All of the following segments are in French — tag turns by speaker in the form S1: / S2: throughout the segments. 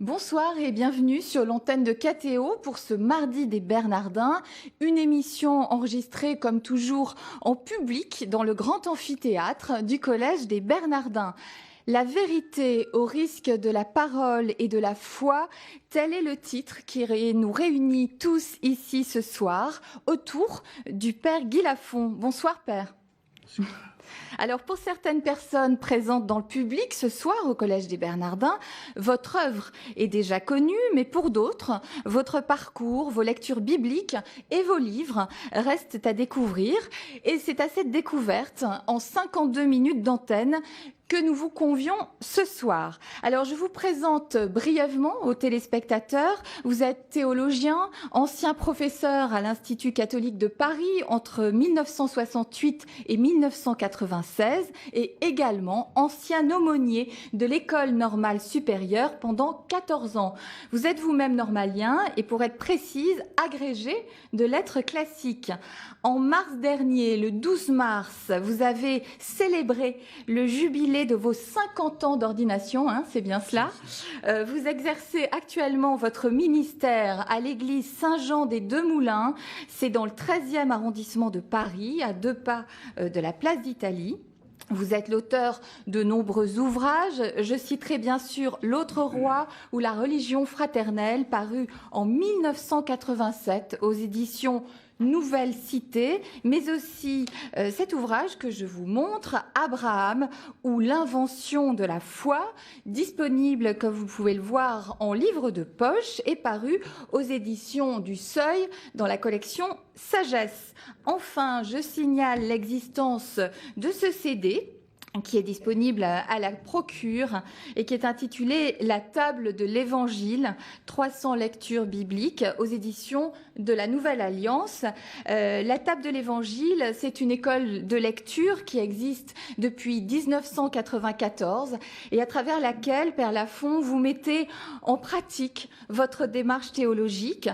S1: Bonsoir et bienvenue sur l'antenne de KTO pour ce mardi des Bernardins, une émission enregistrée comme toujours en public dans le grand amphithéâtre du Collège des Bernardins. La vérité au risque de la parole et de la foi, tel est le titre qui nous réunit tous ici ce soir autour du Père Guy Lafont. Bonsoir Père. Bonsoir. Alors pour certaines personnes présentes dans le public ce soir au Collège des Bernardins, votre œuvre est déjà connue, mais pour d'autres, votre parcours, vos lectures bibliques et vos livres restent à découvrir. Et c'est à cette découverte, en 52 minutes d'antenne, que nous vous convions ce soir. Alors, je vous présente brièvement aux téléspectateurs. Vous êtes théologien, ancien professeur à l'Institut catholique de Paris entre 1968 et 1996 et également ancien aumônier de l'École normale supérieure pendant 14 ans. Vous êtes vous-même normalien et, pour être précise, agrégé de lettres classiques. En mars dernier, le 12 mars, vous avez célébré le jubilé de vos 50 ans d'ordination, hein, c'est bien cela. Vous exercez actuellement votre ministère à l'église Saint-Jean des Deux-Moulins. C'est dans le 13e arrondissement de Paris, à 2 pas de la place d'Italie. Vous êtes l'auteur de nombreux ouvrages. Je citerai bien sûr L'autre roi ou La religion fraternelle, paru en 1987 aux éditions Nouvelle Cité, mais aussi cet ouvrage que je vous montre, Abraham ou l'invention de la foi, disponible, comme vous pouvez le voir, en livre de poche et paru aux éditions du Seuil dans la collection Sagesse. Enfin, je signale l'existence de ce CD qui est disponible à la procure et qui est intitulé La table de l'Évangile, 300 lectures bibliques aux éditions de la Nouvelle Alliance. La table de l'Évangile, c'est une école de lecture qui existe depuis 1994 et à travers laquelle, Père Lafont, vous mettez en pratique votre démarche théologique.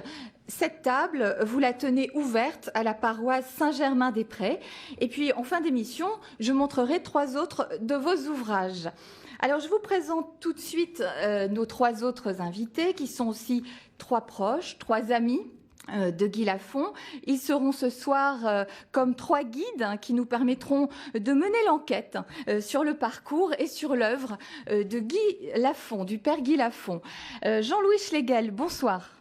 S1: Cette table, vous la tenez ouverte à la paroisse Saint-Germain-des-Prés. Et puis, en fin d'émission, je montrerai 3 autres de vos ouvrages. Alors, je vous présente tout de suite nos 3 autres invités, qui sont aussi 3 proches, 3 amis de Guy Lafont. Ils seront ce soir comme 3 guides qui nous permettront de mener l'enquête sur le parcours et sur l'œuvre de Guy Lafont, du Père Guy Lafont. Jean-Louis Schlegel, bonsoir.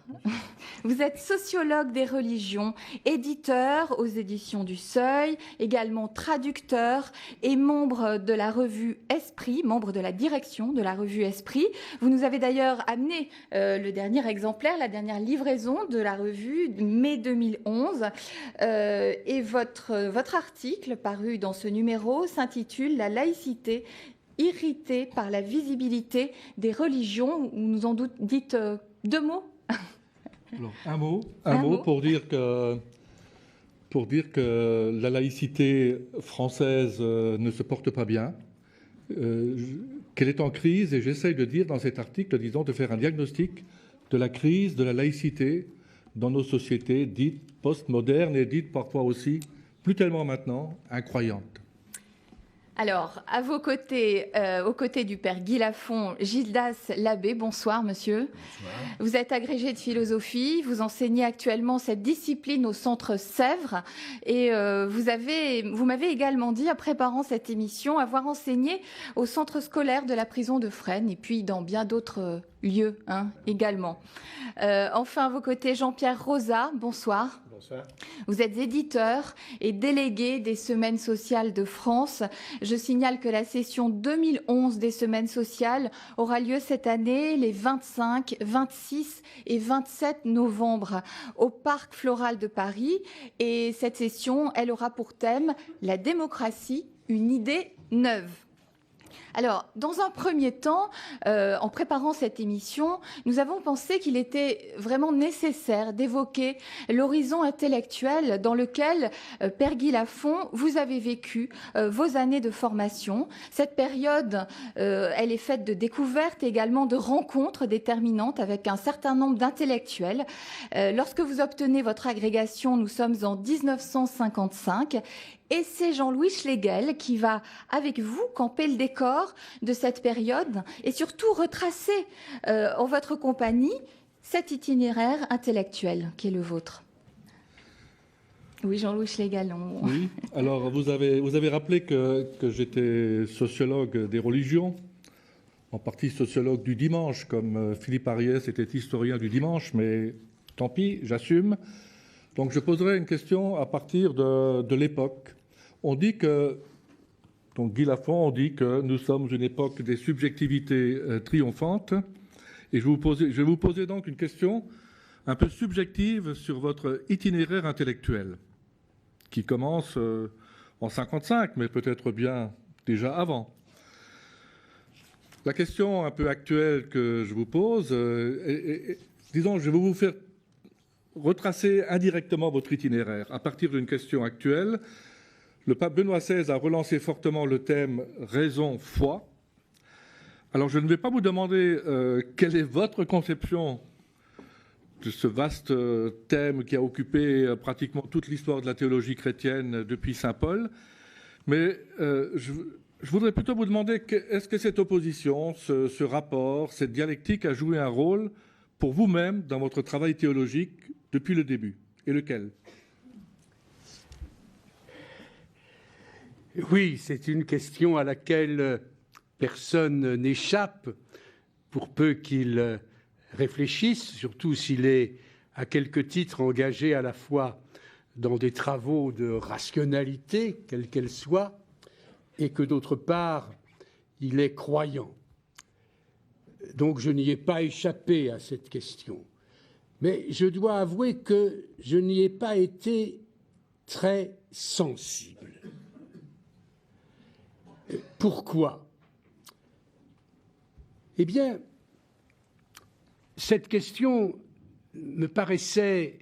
S1: Vous êtes sociologue des religions, éditeur aux éditions du Seuil, également traducteur et membre de la revue Esprit, membre de la direction de la revue Esprit. Vous nous avez d'ailleurs amené le dernier exemplaire, la dernière livraison de la revue mai 2011. Et votre article paru dans ce numéro s'intitule « La laïcité irritée par la visibilité des religions ». Vous nous en dites 2 mots?
S2: Alors, un mot pour dire que la laïcité française ne se porte pas bien, qu'elle est en crise, et j'essaye de dire dans cet article, disons, de faire un diagnostic de la crise de la laïcité dans nos sociétés dites postmodernes et dites parfois aussi, plus tellement maintenant, incroyantes.
S1: Alors, à vos côtés, aux côtés du Père Guy Lafont, Gildas Labbé, bonsoir monsieur. Bonsoir. Vous êtes agrégé de philosophie, vous enseignez actuellement cette discipline au Centre Sèvres et vous m'avez également dit, en préparant cette émission, avoir enseigné au centre scolaire de la prison de Fresnes et puis dans bien d'autres lieux également. Enfin, à vos côtés, Jean-Pierre Rosa, bonsoir. Bonsoir. Vous êtes éditeur et délégué des Semaines sociales de France. Je signale que la session 2011 des Semaines sociales aura lieu cette année les 25, 26 et 27 novembre au Parc Floral de Paris. Et cette session, elle aura pour thème « La démocratie, une idée neuve ». Alors, dans un premier temps, en préparant cette émission, nous avons pensé qu'il était vraiment nécessaire d'évoquer l'horizon intellectuel dans lequel, Père Guy Lafont, vous avez vécu vos années de formation. Cette période, elle est faite de découvertes et également de rencontres déterminantes avec un certain nombre d'intellectuels. Lorsque vous obtenez votre agrégation, nous sommes en 1955. Et c'est Jean-Louis Schlegel qui va, avec vous, camper le décor de cette période et surtout retracer en votre compagnie cet itinéraire intellectuel qui est le vôtre. Oui, Jean-Louis Schlegel.
S2: Oui, alors vous avez rappelé que j'étais sociologue des religions, en partie sociologue du dimanche, comme Philippe Ariès était historien du dimanche, mais tant pis, j'assume. Donc je poserai une question à partir de l'époque. On dit que, donc Guy Lafont, on dit que nous sommes une époque des subjectivités triomphantes. Et je vais vous poser donc une question un peu subjective sur votre itinéraire intellectuel, qui commence en 1955, mais peut-être bien déjà avant. La question un peu actuelle que je vous pose, disons, je vais vous faire retracer indirectement votre itinéraire à partir d'une question actuelle. Le pape Benoît XVI a relancé fortement le thème « raison-foi ». Alors, je ne vais pas vous demander quelle est votre conception de ce vaste thème qui a occupé pratiquement toute l'histoire de la théologie chrétienne depuis saint Paul, mais je voudrais plutôt vous demander est-ce que cette opposition, ce rapport, cette dialectique a joué un rôle pour vous-même dans votre travail théologique depuis le début, et lequel ?
S3: Oui, c'est une question à laquelle personne n'échappe, pour peu qu'il réfléchisse, surtout s'il est à quelque titre engagé à la fois dans des travaux de rationalité, quelle qu'elle soit, et que d'autre part, il est croyant. Donc je n'y ai pas échappé à cette question. Mais je dois avouer que je n'y ai pas été très sensible. Pourquoi ? Eh bien, cette question me paraissait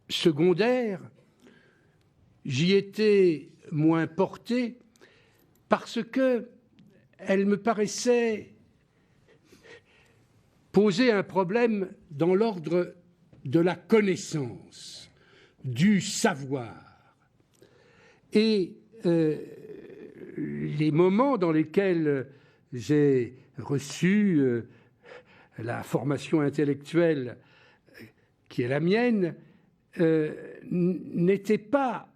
S3: secondaire, j'y étais moins porté parce qu'elle me paraissait poser un problème dans l'ordre de la connaissance, du savoir. Et les moments dans lesquels j'ai reçu la formation intellectuelle qui est la mienne n'étaient pas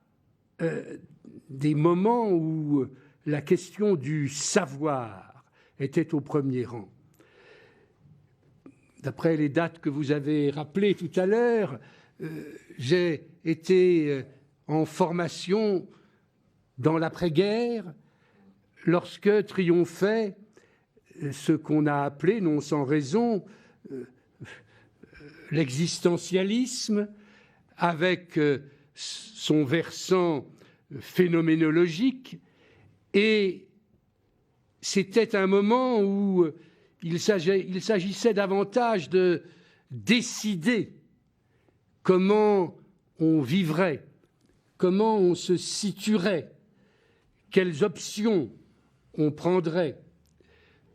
S3: des moments où la question du savoir était au premier rang. D'après les dates que vous avez rappelées tout à l'heure, j'ai été en formation dans l'après-guerre lorsque triomphait ce qu'on a appelé, non sans raison, l'existentialisme, avec son versant phénoménologique, et c'était un moment où il s'agissait davantage de décider comment on vivrait, comment on se situerait, quelles options on prendrait,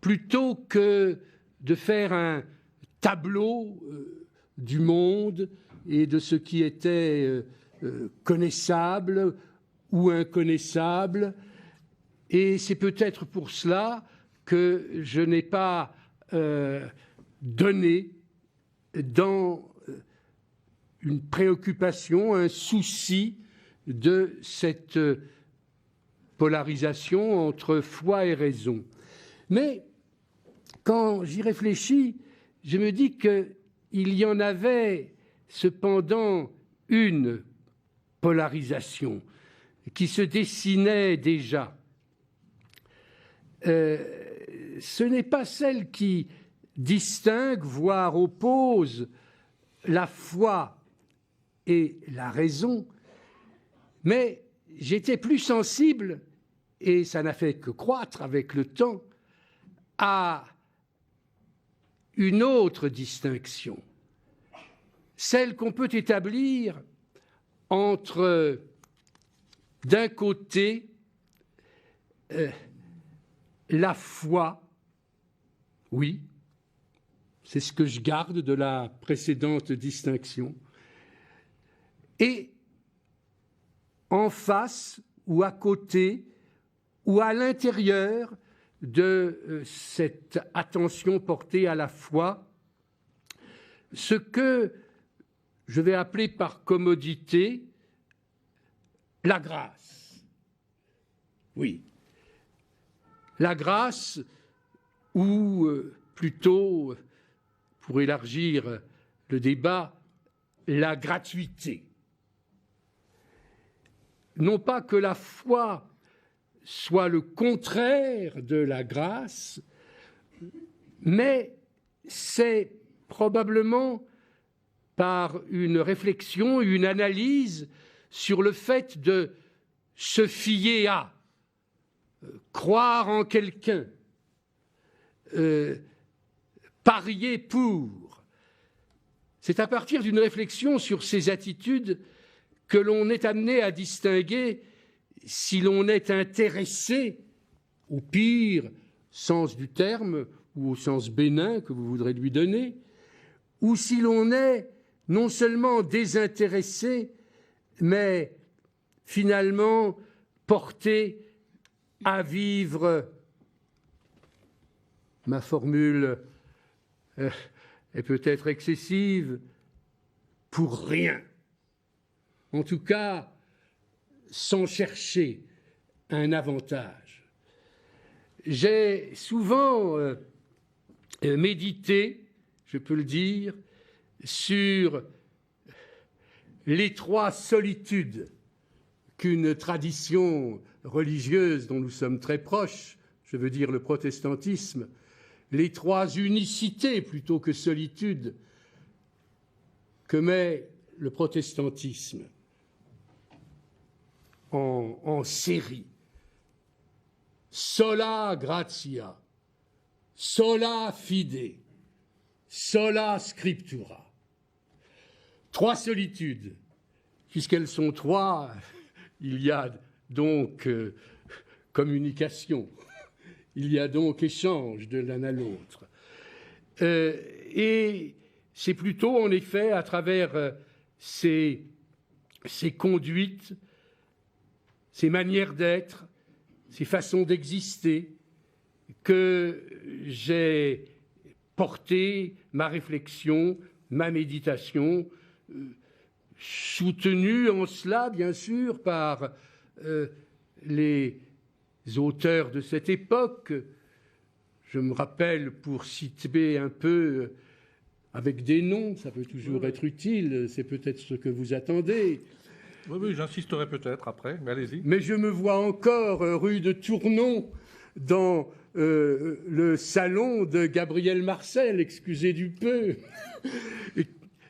S3: plutôt que de faire un tableau du monde et de ce qui était connaissable ou inconnaissable. Et c'est peut-être pour cela que je n'ai pas donné dans une préoccupation, un souci de cette polarisation entre foi et raison. Mais quand j'y réfléchis, je me dis qu'il y en avait cependant une polarisation qui se dessinait déjà. Ce n'est pas celle qui distingue, voire oppose la foi et la raison, mais j'étais plus sensible, et ça n'a fait que croître avec le temps, à une autre distinction, celle qu'on peut établir entre, d'un côté, la foi, oui, c'est ce que je garde de la précédente distinction, et en face ou à côté ou à l'intérieur de cette attention portée à la foi, ce que je vais appeler par commodité la grâce. Oui, la grâce, ou plutôt, pour élargir le débat, la gratuité. Non pas que la foi soit le contraire de la grâce, mais c'est probablement par une réflexion, une analyse sur le fait de se fier à, croire en quelqu'un, parier pour. C'est à partir d'une réflexion sur ces attitudes que l'on est amené à distinguer si l'on est intéressé, au pire sens du terme ou au sens bénin que vous voudrez lui donner, ou si l'on est non seulement désintéressé, mais finalement porté à vivre, ma formule est peut-être excessive, pour rien. En tout cas, sans chercher un avantage. J'ai souvent médité, je peux le dire, sur les trois solitudes qu'une tradition religieuse dont nous sommes très proches, je veux dire le protestantisme, les trois unicités plutôt que solitudes que met le protestantisme en série. Sola gratia, sola fide, sola scriptura. Trois solitudes. Puisqu'elles sont trois, il y a donc communication, il y a donc échange de l'un à l'autre. Et c'est plutôt, en effet, à travers ces conduites, ces manières d'être, ces façons d'exister, que j'ai porté ma réflexion, ma méditation, soutenue en cela, bien sûr, par les auteurs de cette époque. Je me rappelle, pour citer un peu, avec des noms, ça peut toujours être utile, c'est peut-être ce que vous attendez.
S2: Oui, j'insisterai peut-être après, mais allez-y.
S3: Mais je me vois encore rue de Tournon, dans le salon de Gabriel Marcel, excusez du peu.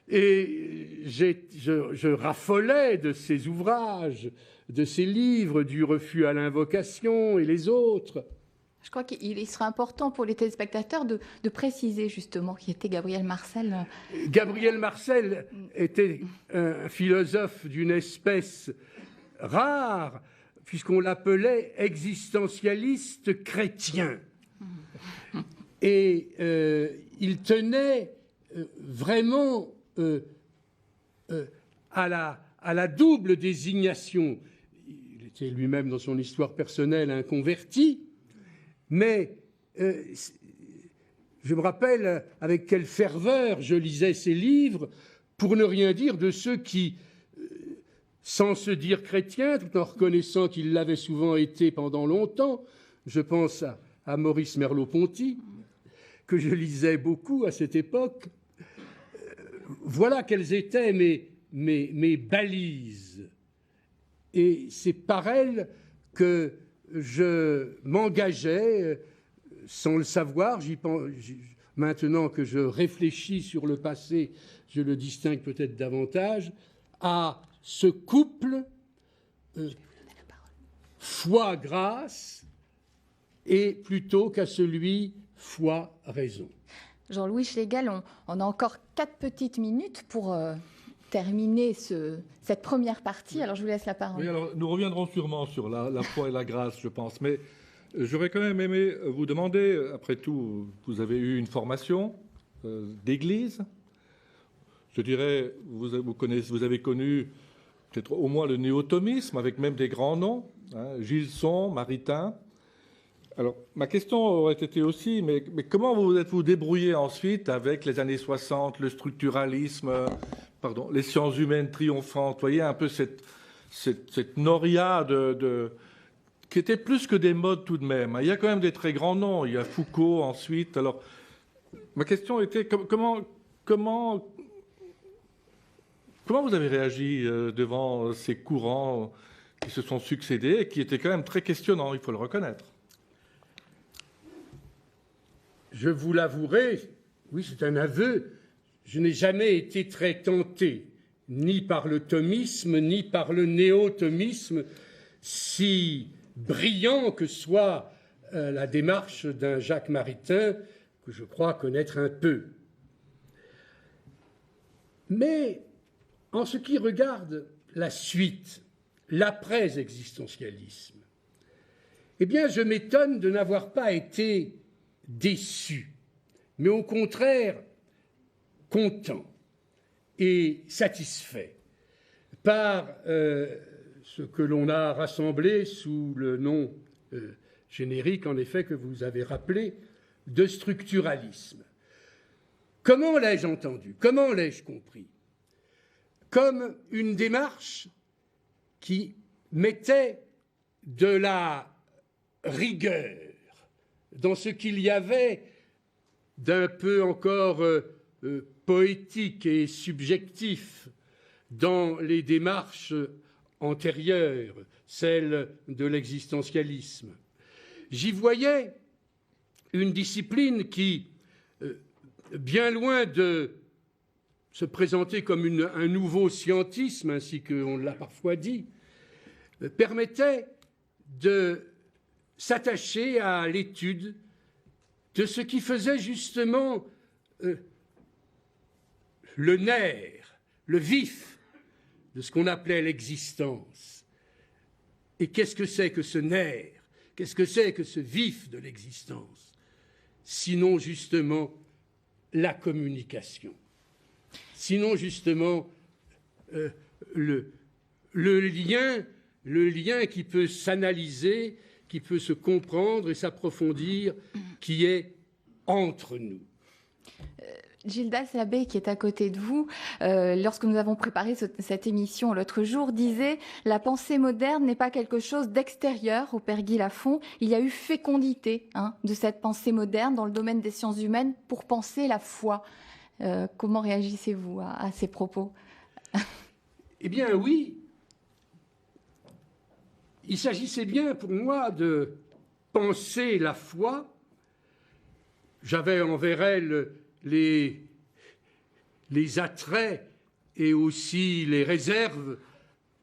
S3: Et je raffolais de ses ouvrages, de ses livres, du Refus à l'invocation et les autres.
S1: Je crois qu'il serait important pour les téléspectateurs de préciser justement qui était Gabriel Marcel.
S3: Gabriel Marcel était un philosophe d'une espèce rare, puisqu'on l'appelait existentialiste chrétien. Et il tenait vraiment à la double désignation. Il était lui-même dans son histoire personnelle un converti, mais je me rappelle avec quelle ferveur je lisais ses livres, pour ne rien dire de ceux qui, sans se dire chrétiens, tout en reconnaissant qu'il l'avait souvent été pendant longtemps, je pense à Maurice Merleau-Ponty, que je lisais beaucoup à cette époque. Voilà quelles étaient mes balises. Et c'est par elles que je m'engageais, sans le savoir, maintenant que je réfléchis sur le passé, je le distingue peut-être davantage, à ce couple foi-grâce et plutôt qu'à celui foi-raison.
S1: Jean-Louis Schlegel, on a encore 4 petites minutes pour terminer cette première partie. Alors, je vous laisse la parole.
S2: Oui, alors, nous reviendrons sûrement sur la foi et la grâce, je pense. Mais j'aurais quand même aimé vous demander, après tout, vous avez eu une formation d'église. Je dirais, vous avez connu peut-être au moins le néo-thomisme, avec même des grands noms, hein, Gilson, Maritain. Alors, ma question aurait été aussi, mais comment vous êtes-vous débrouillé ensuite avec les années 60, le structuralisme, les sciences humaines triomphantes? Vous voyez un peu cette noria qui était plus que des modes tout de même. Il y a quand même des très grands noms. Il y a Foucault ensuite. Alors, ma question était comment vous avez réagi devant ces courants qui se sont succédés et qui étaient quand même très questionnants, il faut le reconnaître?
S3: Je vous l'avouerai, oui, c'est un aveu, je n'ai jamais été très tenté, ni par le thomisme, ni par le néo-thomisme, si brillant que soit la démarche d'un Jacques Maritain, que je crois connaître un peu. Mais en ce qui regarde la suite, l'après-existentialisme, eh bien, je m'étonne de n'avoir pas été déçu, mais au contraire content et satisfait par ce que l'on a rassemblé sous le nom générique, en effet, que vous avez rappelé, de structuralisme. Comment l'ai-je entendu? Comment l'ai-je compris? Comme une démarche qui mettait de la rigueur dans ce qu'il y avait d'un peu encore poétique et subjectif dans les démarches antérieures, celles de l'existentialisme. J'y voyais une discipline qui, bien loin de se présenter comme un nouveau scientisme, ainsi qu'on l'a parfois dit, permettait de s'attacher à l'étude de ce qui faisait justement le nerf, le vif de ce qu'on appelait l'existence. Et qu'est-ce que c'est que ce nerf? Qu'est-ce que c'est que ce vif de l'existence? Sinon justement la communication. Sinon justement le lien qui peut s'analyser, qui peut se comprendre et s'approfondir, qui est entre nous.
S1: Gildas Labbé, qui est à côté de vous, lorsque nous avons préparé cette émission l'autre jour, disait « La pensée moderne n'est pas quelque chose d'extérieur au Père Guy Lafon. Il y a eu fécondité de cette pensée moderne dans le domaine des sciences humaines pour penser la foi. » Comment réagissez-vous à ces propos?
S3: Eh bien oui, il s'agissait bien pour moi de penser la foi. J'avais envers elle les attraits et aussi les réserves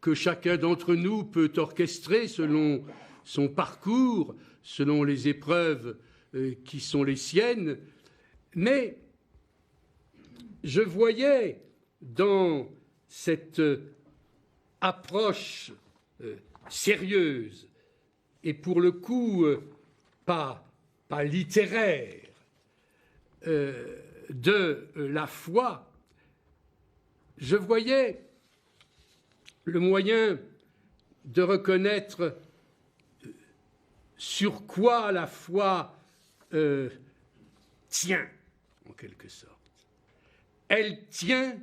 S3: que chacun d'entre nous peut orchestrer selon son parcours, selon les épreuves qui sont les siennes. Mais je voyais dans cette approche sérieuse et pour le coup pas littéraire de la foi, je voyais le moyen de reconnaître sur quoi la foi tient, en quelque sorte. Elle tient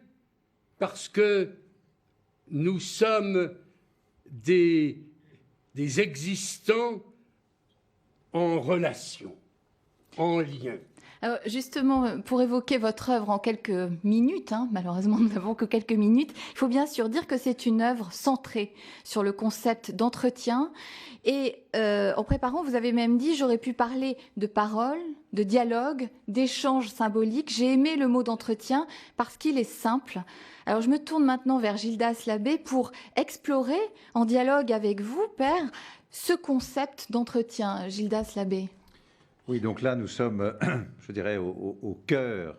S3: parce que nous sommes des existants en relation, en lien.
S1: Alors justement, pour évoquer votre œuvre en quelques minutes, malheureusement nous n'avons que quelques minutes, il faut bien sûr dire que c'est une œuvre centrée sur le concept d'entretien. Et en préparant, vous avez même dit, j'aurais pu parler de parole, de dialogue, d'échange symbolique. J'ai aimé le mot d'entretien parce qu'il est simple. Alors je me tourne maintenant vers Gildas Labbé pour explorer, en dialogue avec vous, Père, ce concept d'entretien. Gildas Labbé.
S4: Oui, donc là, nous sommes, je dirais, au cœur,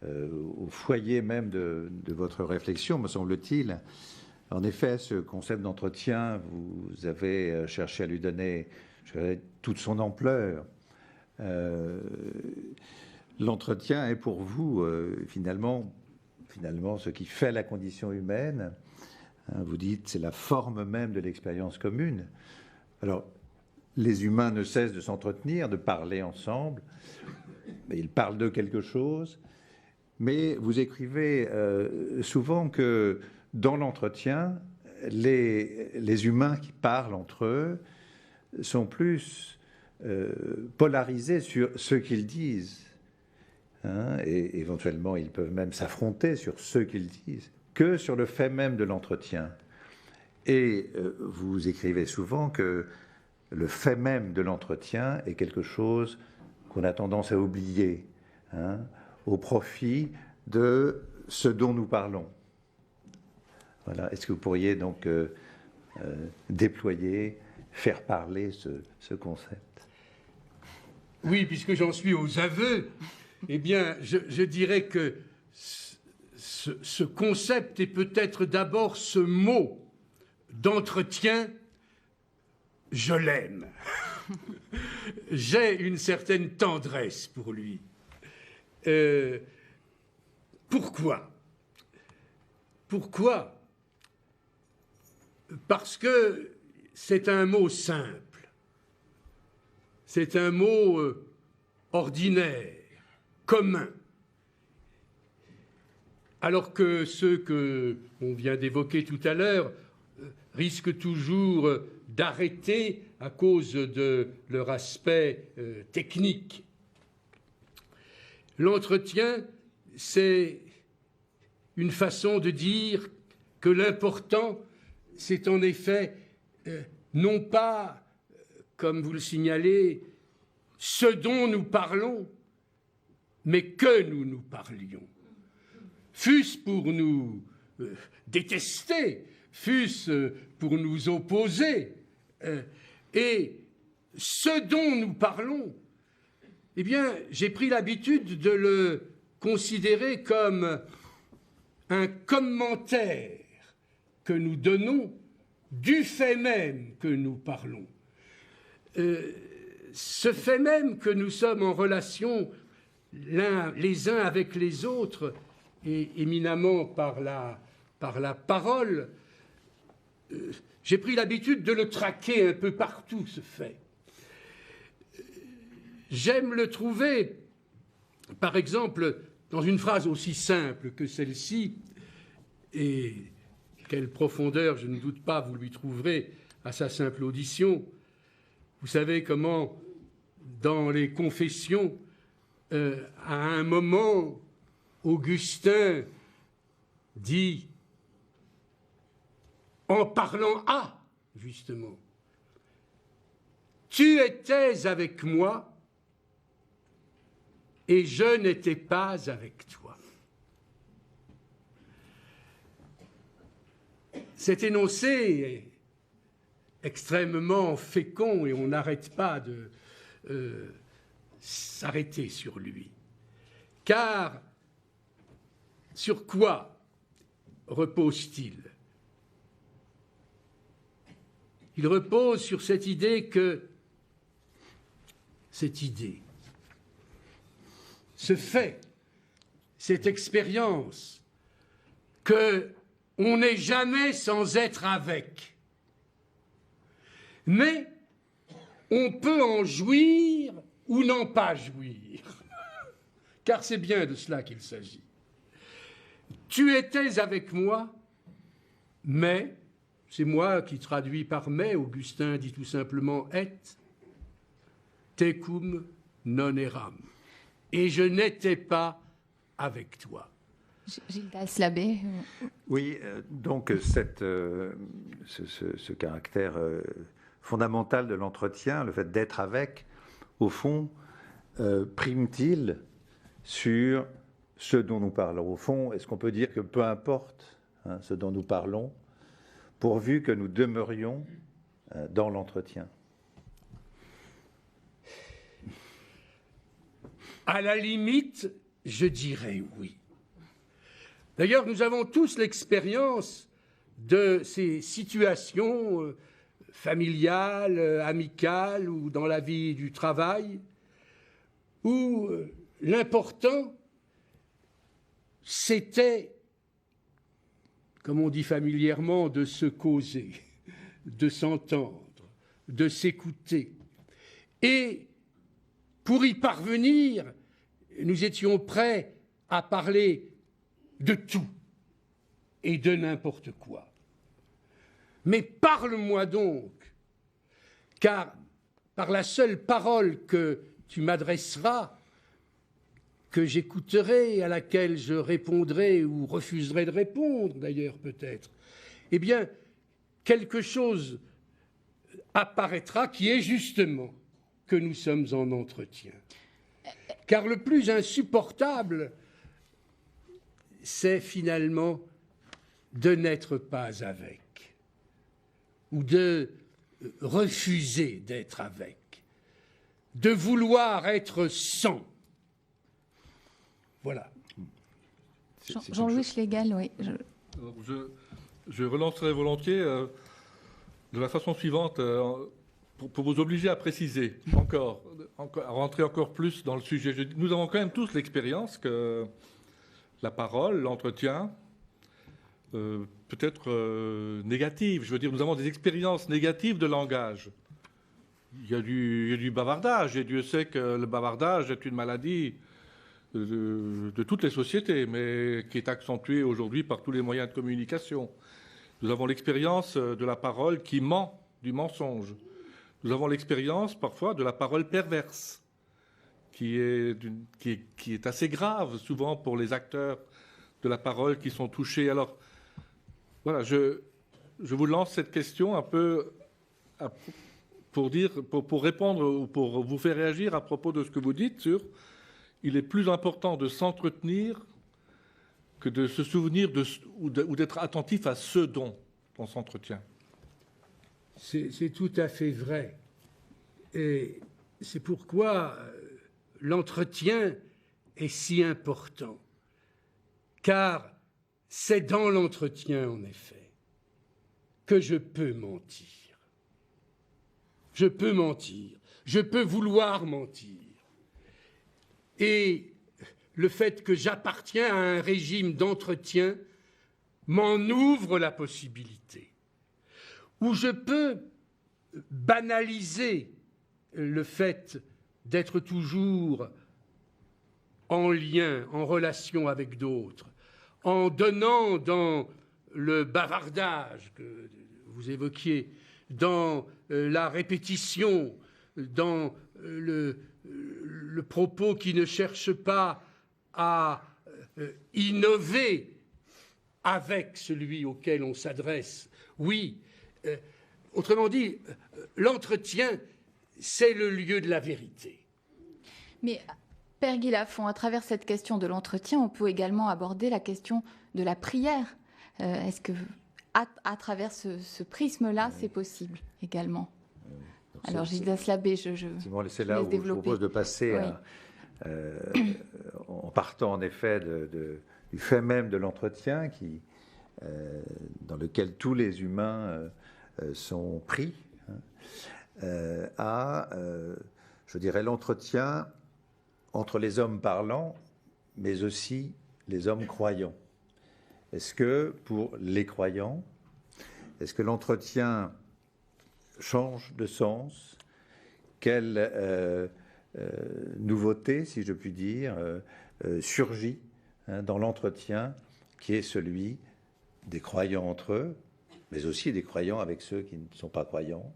S4: au foyer même de votre réflexion, me semble-t-il. En effet, ce concept d'entretien, vous avez cherché à lui donner, je dirais, toute son ampleur. L'entretien est pour vous, finalement, ce qui fait la condition humaine, Vous dites, c'est la forme même de l'expérience commune. Alors, les humains ne cessent de s'entretenir, de parler ensemble. Ils parlent de quelque chose. Mais vous écrivez souvent que dans l'entretien, les humains qui parlent entre eux sont plus polarisés sur ce qu'ils disent. Et éventuellement, ils peuvent même s'affronter sur ce qu'ils disent, que sur le fait même de l'entretien. Et vous écrivez souvent que le fait même de l'entretien est quelque chose qu'on a tendance à oublier, au profit de ce dont nous parlons. Voilà. Est-ce que vous pourriez donc déployer, faire parler ce concept?
S3: Oui, puisque j'en suis aux aveux, eh bien, je dirais que ce concept est peut-être d'abord ce mot d'entretien, je l'aime. J'ai une certaine tendresse pour lui. Pourquoi? Pourquoi? Parce que c'est un mot simple, c'est un mot ordinaire, commun. Alors que ceux qu'on vient d'évoquer tout à l'heure risquent toujours d'arrêter à cause de leur aspect technique. L'entretien, c'est une façon de dire que l'important, c'est en effet non pas, comme vous le signalez, ce dont nous parlons, mais que nous parlions. Fût-ce pour nous détester, fût-ce pour nous opposer, et ce dont nous parlons, eh bien, j'ai pris l'habitude de le considérer comme un commentaire que nous donnons du fait même que nous parlons. Ce fait même que nous sommes en relation les uns avec les autres, et éminemment par la parole, j'ai pris l'habitude de le traquer un peu partout, ce fait. J'aime le trouver, par exemple, dans une phrase aussi simple que celle-ci, et quelle profondeur, je ne doute pas, vous lui trouverez à sa simple audition. Vous savez comment, dans les Confessions, à un moment, Augustin dit, en parlant à, justement, « Tu étais avec moi et je n'étais pas avec toi. » Cet énoncé est extrêmement fécond et on n'arrête pas de s'arrêter sur lui. Car sur quoi repose-t-il? Il repose sur cette idée que ce fait, cette expérience, qu'on n'est jamais sans être avec. Mais on peut en jouir ou n'en pas jouir, car c'est bien de cela qu'il s'agit. Tu étais avec moi, mais, c'est moi qui traduis par mais, Augustin dit tout simplement et, tecum non eram. Et je n'étais pas avec toi.
S1: Gildas Labbé.
S4: Oui, donc ce caractère fondamental de l'entretien, le fait d'être avec, au fond, prime-t-il sur ce dont nous parlons? Au fond, est-ce qu'on peut dire que peu importe ce dont nous parlons, pourvu que nous demeurions dans l'entretien?
S3: À la limite, je dirais oui. D'ailleurs, nous avons tous l'expérience de ces situations familiales, amicales ou dans la vie du travail, où l'important, c'était comme on dit familièrement, de se causer, de s'entendre, de s'écouter. Et pour y parvenir, nous étions prêts à parler de tout et de n'importe quoi. Mais parle-moi donc, car par la seule parole que tu m'adresseras, que j'écouterai, et à laquelle je répondrai ou refuserai de répondre, d'ailleurs peut-être, eh bien, quelque chose apparaîtra qui est justement que nous sommes en entretien. Car le plus insupportable, c'est finalement de n'être pas avec, ou de refuser d'être avec, de vouloir être sans. Voilà.
S1: Jean-Louis Schlegel, oui.
S2: Je relancerai volontiers de la façon suivante, pour vous obliger à préciser encore, à rentrer encore plus dans le sujet. Nous avons quand même tous l'expérience que la parole, l'entretien, peut être négative. Je veux dire, nous avons des expériences négatives de langage. Il y a du bavardage, et Dieu sait que le bavardage est une maladie de toutes les sociétés, mais qui est accentuée aujourd'hui par tous les moyens de communication. Nous avons l'expérience de la parole qui ment, du mensonge. Nous avons l'expérience parfois de la parole perverse, qui est assez grave souvent pour les acteurs de la parole qui sont touchés. Alors, voilà, je vous lance cette question un peu pour répondre ou pour vous faire réagir à propos de ce que vous dites sur il est plus important de s'entretenir que de se souvenir ou d'être attentif à ce dont on s'entretient.
S3: C'est tout à fait vrai. Et c'est pourquoi l'entretien est si important. Car c'est dans l'entretien, en effet, que je peux mentir. Je peux mentir. Je peux vouloir mentir. Et le fait que j'appartiens à un régime d'entretien m'en ouvre la possibilité. Où je peux banaliser le fait d'être toujours en lien, en relation avec d'autres, en donnant dans le bavardage que vous évoquiez, dans la répétition, dans le propos qui ne cherche pas à innover avec celui auquel on s'adresse. Oui, autrement dit, l'entretien, c'est le lieu de la vérité.
S1: Mais, Père Guy Lafont, à travers cette question de l'entretien, on peut également aborder la question de la prière. Est-ce que, à travers ce prisme-là, c'est possible également? Alors, Gildas Labbé,
S4: c'est là où je propose de passer en partant en effet du fait même de l'entretien dans lequel tous les humains sont pris, à, je dirais, l'entretien entre les hommes parlants, mais aussi les hommes croyants. Est-ce que pour les croyants, est-ce que l'entretien change de sens? Quelle nouveauté, si je puis dire, surgit dans l'entretien qui est celui des croyants entre eux, mais aussi des croyants avec ceux qui ne sont pas croyants?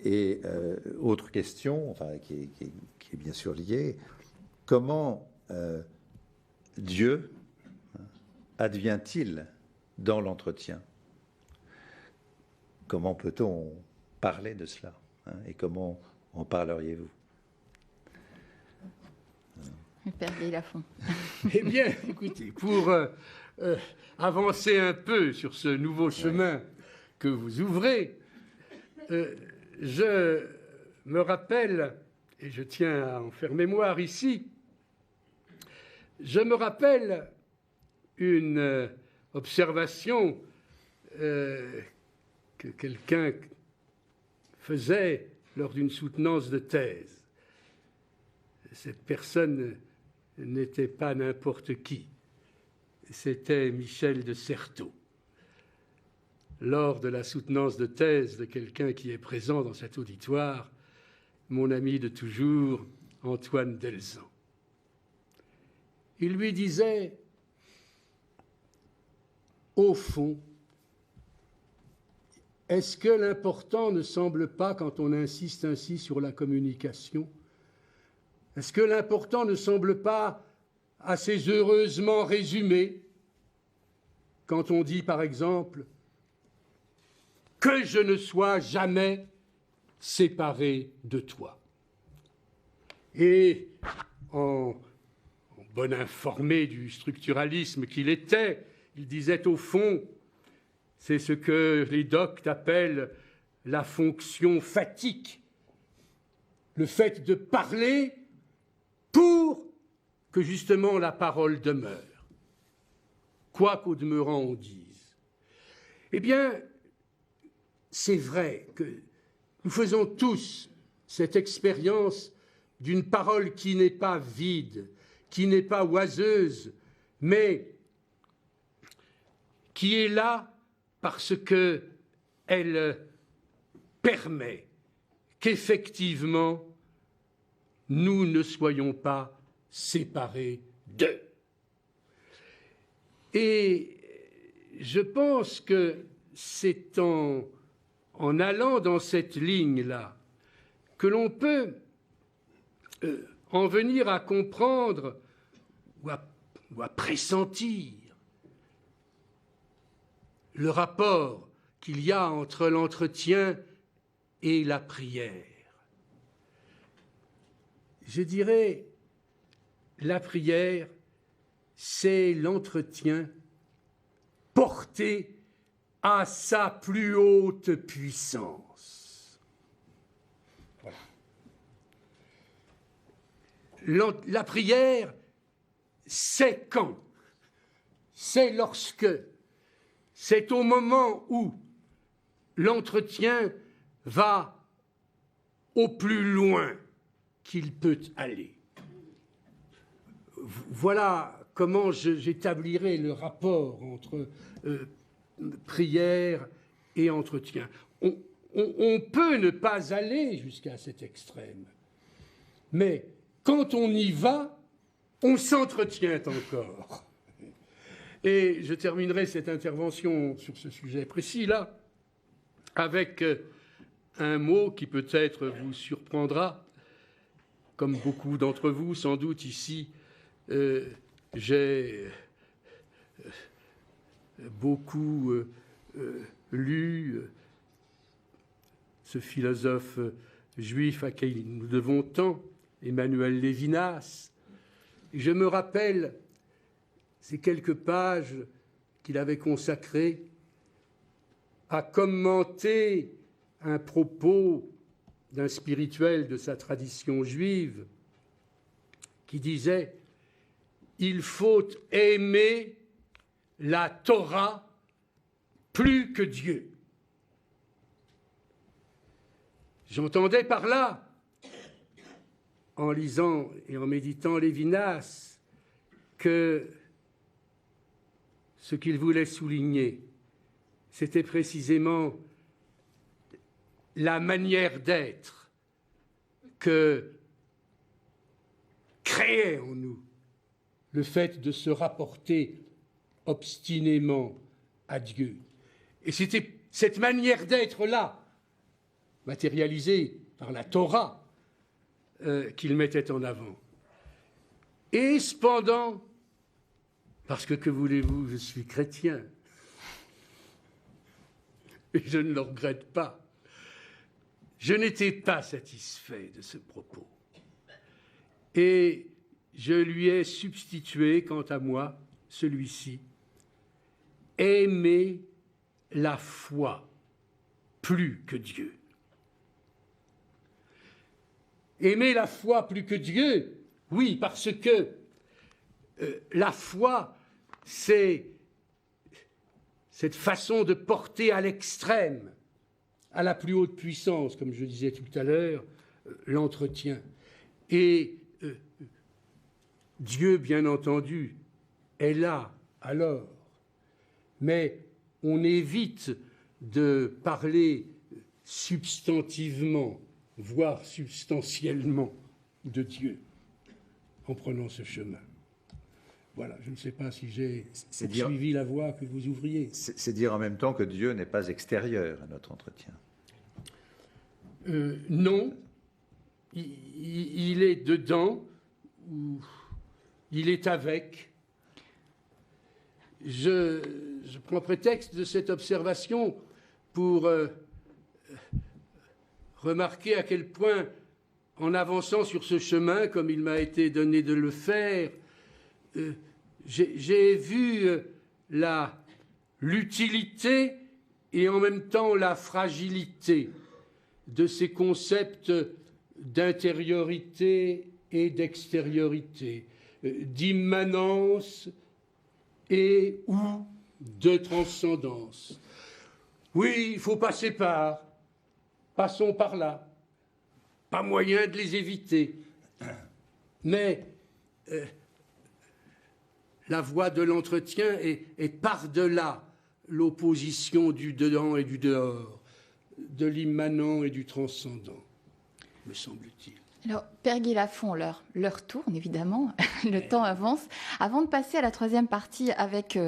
S4: Et autre question, enfin, qui est bien sûr liée, comment Dieu advient-il dans l'entretien? Comment peut-on parler de cela, et comment en parleriez-vous?
S1: Père Guy Lafont.
S3: Eh bien, écoutez, pour avancer un peu sur ce nouveau chemin que vous ouvrez, je me rappelle, et je tiens à en faire mémoire ici, je me rappelle une observation que quelqu'un faisait lors d'une soutenance de thèse. Cette personne n'était pas n'importe qui. c'était Michel de Certeau, lors de la soutenance de thèse de quelqu'un qui est présent dans cet auditoire, mon ami de toujours, Antoine Delzan. Il lui disait, au fond, est-ce que l'important ne semble pas, quand on insiste ainsi sur la communication, est-ce que l'important ne semble pas assez heureusement résumé quand on dit, par exemple, que je ne sois jamais séparé de toi. Et en bon informé du structuralisme qu'il était, il disait au fond, c'est ce que les doctes appellent la fonction fatique, le fait de parler pour que justement la parole demeure, quoi qu'au demeurant on dise. Eh bien, c'est vrai que nous faisons tous cette expérience d'une parole qui n'est pas vide, qui n'est pas oiseuse, mais qui est là parce qu'elle permet qu'effectivement nous ne soyons pas séparés d'eux. Et je pense que c'est en allant dans cette ligne-là que l'on peut en venir à comprendre ou à pressentir le rapport qu'il y a entre l'entretien et la prière. Je dirais, la prière, c'est l'entretien porté à sa plus haute puissance. Voilà. La prière, c'est quand? C'est lorsque, c'est au moment où l'entretien va au plus loin qu'il peut aller. Voilà comment j'établirai le rapport entre prière et entretien. On peut ne pas aller jusqu'à cet extrême, mais quand on y va, on s'entretient encore. Et je terminerai cette intervention sur ce sujet précis-là avec un mot qui peut-être vous surprendra, comme beaucoup d'entre vous, sans doute ici, j'ai beaucoup lu ce philosophe juif à qui nous devons tant, Emmanuel Lévinas. Et je me rappelle ces quelques pages qu'il avait consacrées à commenter un propos d'un spirituel de sa tradition juive qui disait « Il faut aimer la Torah plus que Dieu ». J'entendais par là, en lisant et en méditant Lévinas, que ce qu'il voulait souligner, c'était précisément la manière d'être que créait en nous le fait de se rapporter obstinément à Dieu. Et c'était cette manière d'être-là, matérialisée par la Torah, qu'il mettait en avant. Et cependant, parce que voulez-vous, je suis chrétien, et je ne le regrette pas, je n'étais pas satisfait de ce propos. Et je lui ai substitué, quant à moi, celui-ci, aimer la foi plus que Dieu. Aimer la foi plus que Dieu, oui, parce que la foi, c'est cette façon de porter à l'extrême, à la plus haute puissance, comme je disais tout à l'heure, l'entretien. Et Dieu, bien entendu, est là alors. Mais on évite de parler substantivement, voire substantiellement, de Dieu en prenant ce chemin. Voilà, je ne sais pas si j'ai suivi la voie que vous ouvriez.
S4: C'est dire en même temps que Dieu n'est pas extérieur à notre entretien.
S3: Non, il est dedans, ou il est avec. Je prends prétexte de cette observation pour remarquer à quel point, en avançant sur ce chemin, comme il m'a été donné de le faire, j'ai vu l'utilité et en même temps la fragilité de ces concepts d'intériorité et d'extériorité, d'immanence et ou de transcendance. Oui, il faut passer par, passons par là, pas moyen de les éviter. Mais la voie de l'entretien est par-delà l'opposition du dedans et du dehors, de l'immanent et du transcendant, me semble-t-il.
S1: Alors, Père Guy Lafont, l'heure tourne évidemment, le temps avance. Avant de passer à la troisième partie avec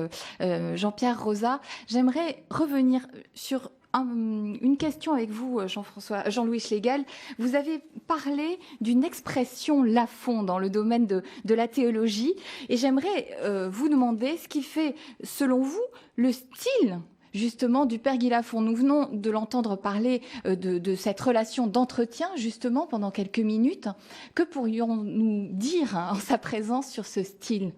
S1: Jean-Pierre Rosa, j'aimerais revenir sur une question avec vous, Jean-Louis Schlegel. Vous avez parlé d'une expression Lafont dans le domaine de la théologie, et j'aimerais vous demander ce qui fait, selon vous, le style justement du Père Guy Lafont. Nous venons de l'entendre parler de cette relation d'entretien justement pendant quelques minutes. Que pourrions-nous dire en sa présence sur ce style ?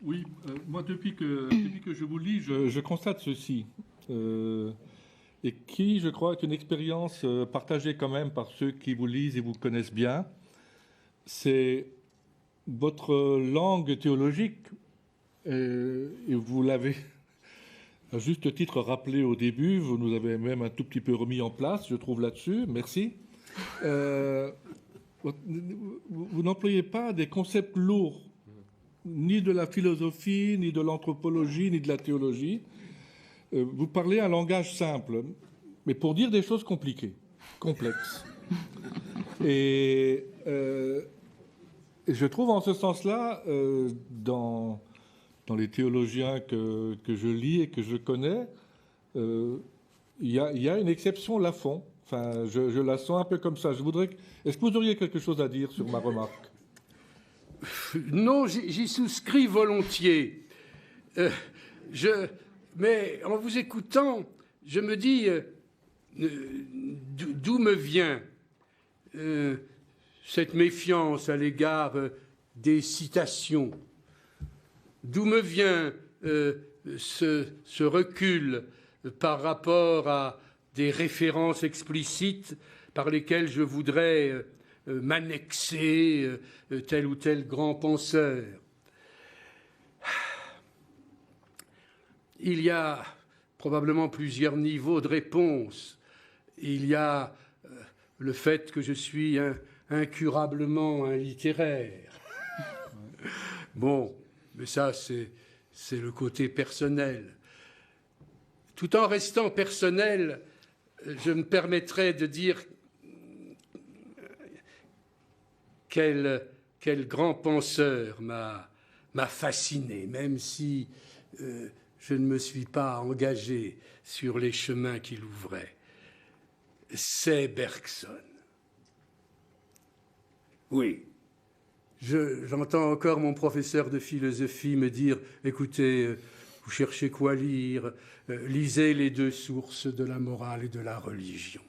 S2: Oui, moi depuis que je vous lis, je constate ceci, et qui, je crois, est une expérience partagée quand même par ceux qui vous lisent et vous connaissent bien. C'est votre langue théologique, et vous l'avez à juste titre rappelé au début, vous nous avez même un tout petit peu remis en place, je trouve, là-dessus, merci. Vous n'employez pas des concepts lourds, ni de la philosophie, ni de l'anthropologie, ni de la théologie. Vous parlez un langage simple, mais pour dire des choses compliquées, complexes. Et je trouve en ce sens-là, dans les théologiens que je lis et que je connais, il y a une exception Lafont. Enfin, je la sens un peu comme ça. Est-ce que vous auriez quelque chose à dire sur ma remarque ?
S3: Non, j'y souscris volontiers. Mais en vous écoutant, je me dis d'où me vient cette méfiance à l'égard des citations. D'où me vient ce recul par rapport à des références explicites par lesquelles je voudrais m'annexer tel ou tel grand penseur. Il y a probablement plusieurs niveaux de réponse. Il y a le fait que je suis incurablement un littéraire. Bon, mais ça, c'est le côté personnel. Tout en restant personnel, je me permettrai de dire quel grand penseur m'a fasciné, même si je ne me suis pas engagé sur les chemins qu'il ouvrait. C'est Bergson. Oui. J'entends encore mon professeur de philosophie me dire « Écoutez, vous cherchez quoi lire ? Lisez les deux sources de la morale et de la religion. »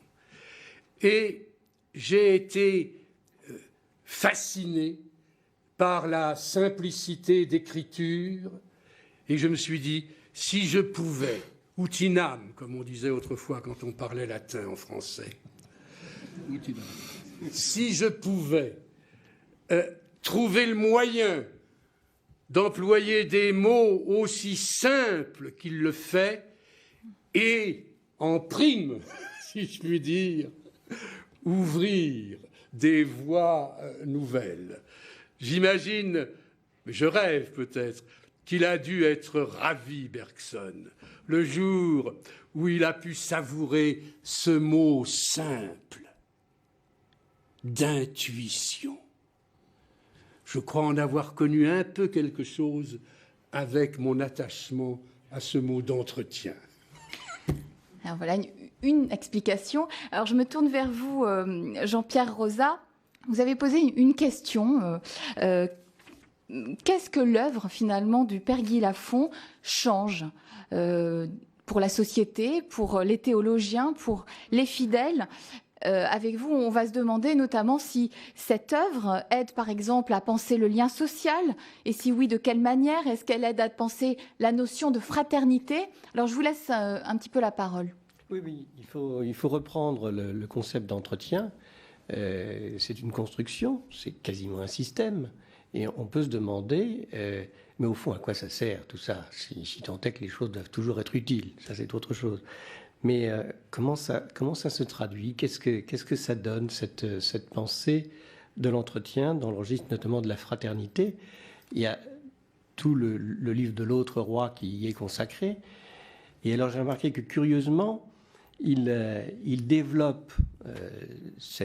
S3: Et j'ai été fasciné par la simplicité d'écriture et je me suis dit « Si je pouvais, utinam », comme on disait autrefois quand on parlait latin en français, si je pouvais trouver le moyen d'employer des mots aussi simples qu'il le fait et, en prime, si je puis dire, ouvrir des voies nouvelles. J'imagine mais je rêve peut-être, qu'il a dû être ravi, Bergson, le jour où il a pu savourer ce mot simple d'intuition. Je crois en avoir connu un peu quelque chose avec mon attachement à ce mot d'entretien.
S1: Alors voilà une explication. Alors je me tourne vers vous, Jean-Pierre Rosa. Vous avez posé une question. Qu'est-ce que l'œuvre finalement du Père Guy Lafon change pour la société, pour les théologiens, pour les fidèles? Avec vous, on va se demander notamment si cette œuvre aide par exemple à penser le lien social, et si oui, de quelle manière? Est-ce qu'elle aide à penser la notion de fraternité? Alors je vous laisse un petit peu la parole.
S5: Oui, il faut reprendre le concept d'entretien. C'est une construction, c'est quasiment un système. Et on peut se demander, mais au fond, à quoi ça sert tout ça, si tant est que les choses doivent toujours être utiles? Ça, c'est autre chose. Mais comment ça se traduit? Qu'est-ce que ça donne, cette pensée de l'entretien, dans le registre notamment de la fraternité? Il y a tout le livre de l'autre roi qui y est consacré. Et alors j'ai remarqué que curieusement, il développe ce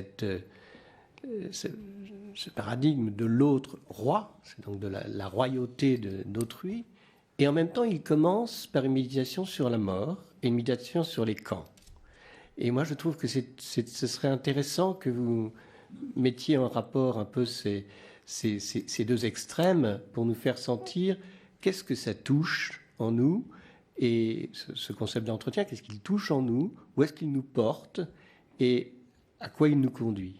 S5: paradigme de l'autre roi, c'est donc de la royauté d'autrui, et en même temps il commence par une méditation sur la mort et une méditation sur les camps. Et moi je trouve que ce serait intéressant que vous mettiez en rapport un peu ces deux extrêmes pour nous faire sentir qu'est-ce que ça touche en nous, et ce concept d'entretien, qu'est-ce qu'il touche en nous, où est-ce qu'il nous porte et à quoi il nous conduit.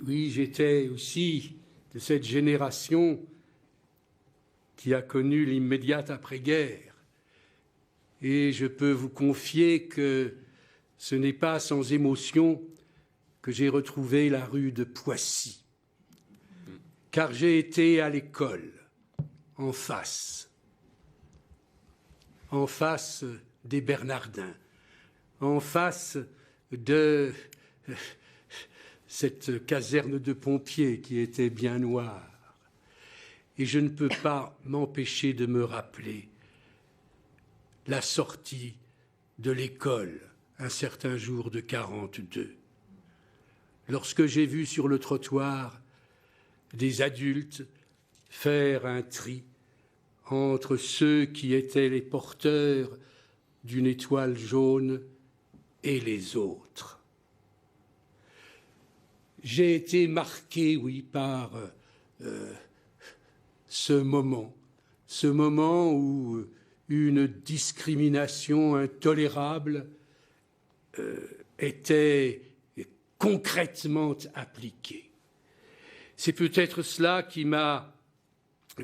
S3: Oui, j'étais aussi de cette génération qui a connu l'immédiate après-guerre. Et je peux vous confier que ce n'est pas sans émotion que j'ai retrouvé la rue de Poissy. Car j'ai été à l'école, en face des Bernardins, en face de cette caserne de pompiers qui était bien noire. Et je ne peux pas m'empêcher de me rappeler la sortie de l'école un certain jour de 42. Lorsque j'ai vu sur le trottoir des adultes faire un tri entre ceux qui étaient les porteurs d'une étoile jaune et les autres. J'ai été marqué, oui, par ce moment où une discrimination intolérable était concrètement appliquée. C'est peut-être cela qui m'a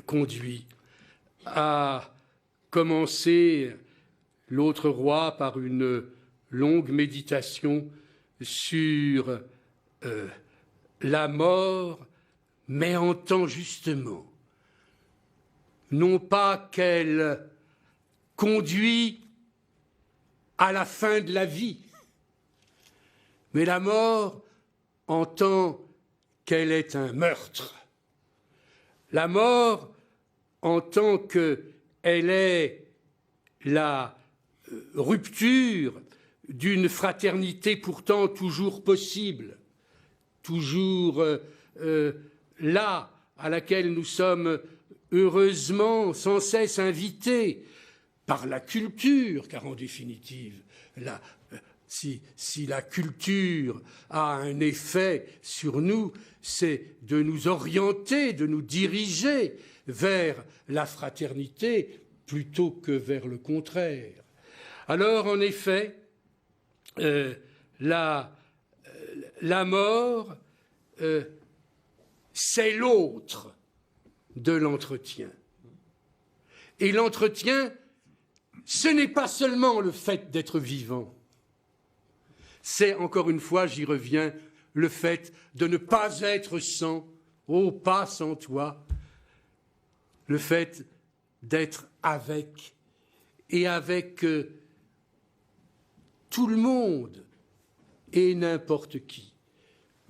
S3: conduit à commencer l'autre roi par une longue méditation sur la mort, mais en tant justement, non pas qu'elle conduit à la fin de la vie, mais la mort en tant qu'elle est un meurtre. La mort en tant qu'elle est la rupture d'une fraternité pourtant toujours possible, toujours là, à laquelle nous sommes heureusement sans cesse invités par la culture, car en définitive, si la culture a un effet sur nous, c'est de nous orienter, de nous diriger vers la fraternité plutôt que vers le contraire. Alors, en effet, la mort, c'est l'autre de l'entretien. Et l'entretien, ce n'est pas seulement le fait d'être vivant. C'est, encore une fois, j'y reviens, le fait de ne pas être sans, oh, pas sans toi, le fait d'être avec, et avec tout le monde et n'importe qui.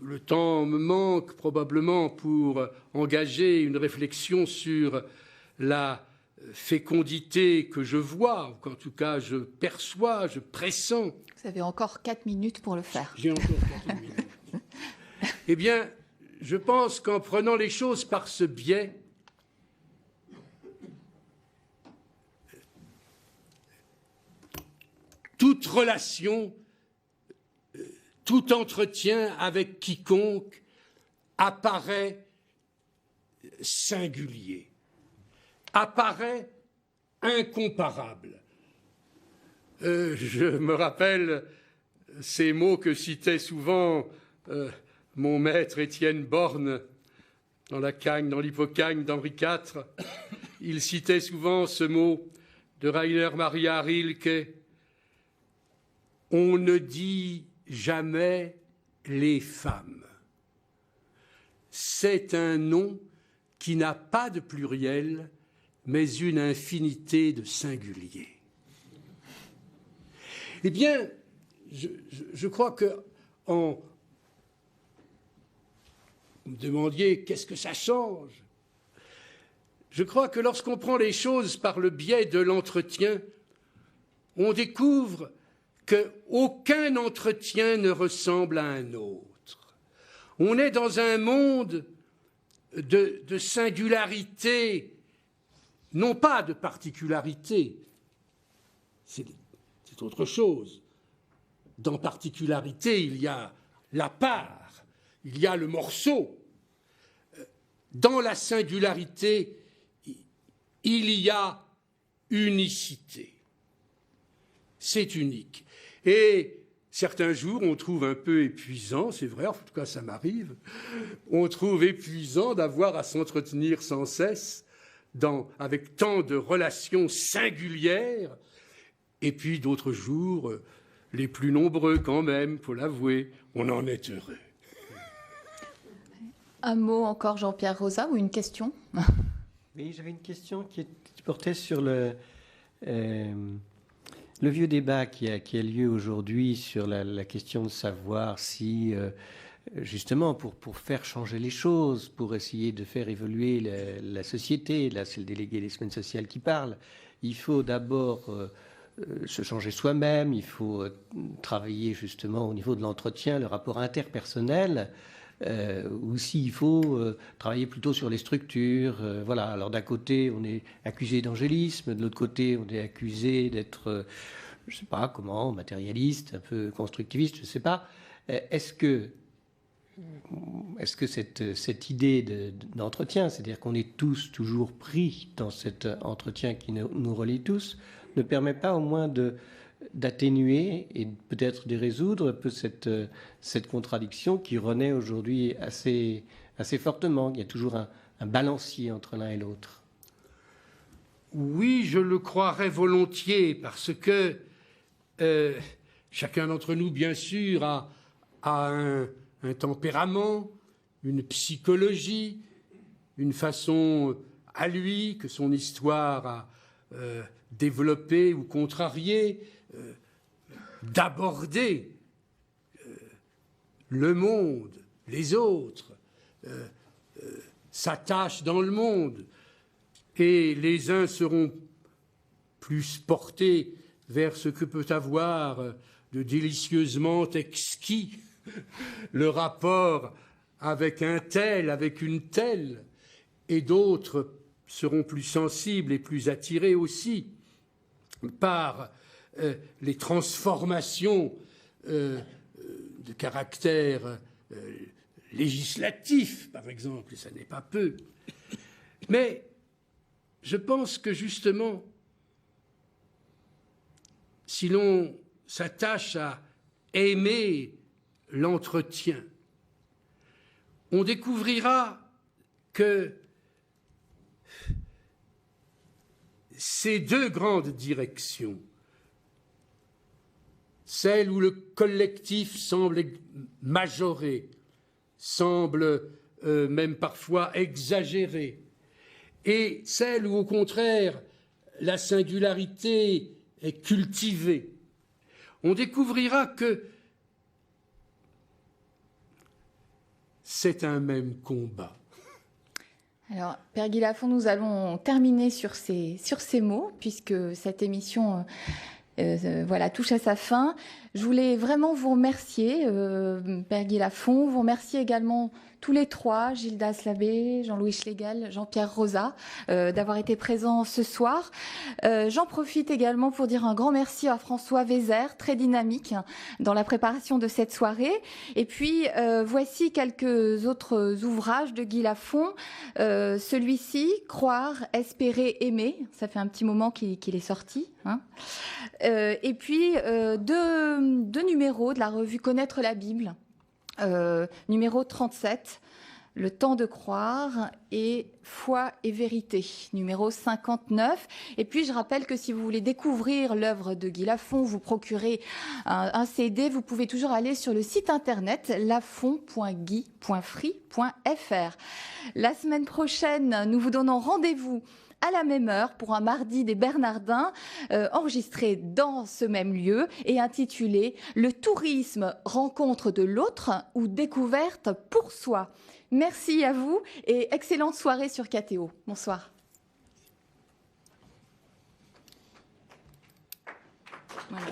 S3: le temps me manque probablement pour engager une réflexion sur la fécondité que je vois, ou qu'en tout cas je perçois, je pressens.
S1: Vous avez encore 4 minutes pour le faire.
S3: J'ai encore 4 minutes. Eh bien, je pense qu'en prenant les choses par ce biais, toute relation, tout entretien avec quiconque apparaît singulier, apparaît incomparable. Je me rappelle ces mots que citait souvent mon maître Étienne Borne dans la Cagne, dans l'Hippocagne d'Henri IV. Il citait souvent ce mot de Rainer Maria Rilke: on ne dit jamais les femmes. C'est un nom qui n'a pas de pluriel, mais une infinité de singuliers. Eh bien, je crois que vous me demandiez qu'est-ce que ça change. Je crois que lorsqu'on prend les choses par le biais de l'entretien, on découvre qu'aucun entretien ne ressemble à un autre. On est dans un monde de singularité, non pas de particularité. C'est autre chose. Dans particularité, il y a la part, il y a le morceau. Dans la singularité, il y a unicité. C'est unique. Et certains jours, on trouve un peu épuisant, c'est vrai, en tout cas ça m'arrive, on trouve épuisant d'avoir à s'entretenir sans cesse avec tant de relations singulières. Et puis d'autres jours, les plus nombreux quand même, faut l'avouer, on en est heureux.
S1: Un mot encore, Jean-Pierre Rosa, ou une question?
S5: Oui, j'avais une question qui portait sur le vieux débat qui a lieu aujourd'hui sur la question de savoir si, justement, pour faire changer les choses, pour essayer de faire évoluer la société, là c'est le délégué des semaines sociales qui parle, il faut d'abord se changer soi-même, il faut travailler justement au niveau de l'entretien, le rapport interpersonnel, ou s'il faut travailler plutôt sur les structures. Voilà. Alors d'un côté, on est accusé d'angélisme, de l'autre côté, on est accusé d'être, je ne sais pas comment, matérialiste, un peu constructiviste, je ne sais pas. Est-ce que cette idée d'entretien, c'est-à-dire qu'on est tous toujours pris dans cet entretien qui nous relie tous, ne permet pas au moins d'atténuer et peut-être de résoudre un peu cette contradiction qui renaît aujourd'hui assez fortement? Il y a toujours un balancier entre l'un et l'autre.
S3: Oui, je le croirais volontiers, parce que chacun d'entre nous, bien sûr, a un tempérament, une psychologie, une façon à lui que son histoire a développé ou contrarié, d'aborder le monde, les autres, sa tâche dans le monde. Et les uns seront plus portés vers ce que peut avoir de délicieusement exquis le rapport avec un tel, avec une telle, et d'autres seront plus sensibles et plus attirés aussi par les transformations de caractère législatif, par exemple, et ça n'est pas peu. Mais je pense que justement, si l'on s'attache à aimer l'entretien, on découvrira que ces deux grandes directions, celle où le collectif semble majoré, semble même parfois exagéré, et celle où, au contraire, la singularité est cultivée, on découvrira que c'est un même combat.
S1: Alors, Père Guy Lafond, nous allons terminer sur ces mots, puisque cette émission voilà, touche à sa fin. Je voulais vraiment vous remercier, Père Guy Lafond, vous remercier également tous les trois, Gildas Labbé, Jean-Louis Schlegel, Jean-Pierre Rosa, d'avoir été présents ce soir. J'en profite également pour dire un grand merci à François Vézère, très dynamique dans la préparation de cette soirée. Et puis, voici quelques autres ouvrages de Guy Lafond. Celui-ci, Croire, espérer, aimer. Ça fait un petit moment qu'il est sorti. Hein. Et puis, deux numéros de la revue Connaître la Bible. Numéro 37, Le temps de croire, et Foi et vérité, numéro 59. Et puis je rappelle que si vous voulez découvrir l'œuvre de Guy Lafond, vous procurez un CD, vous pouvez toujours aller sur le site internet lafond.guy.free.fr. La semaine prochaine, nous vous donnons rendez-vous à la même heure pour un mardi des Bernardins, enregistré dans ce même lieu et intitulé « Le tourisme, rencontre de l'autre ou découverte pour soi ». Merci à vous et excellente soirée sur KTO. Bonsoir. Voilà.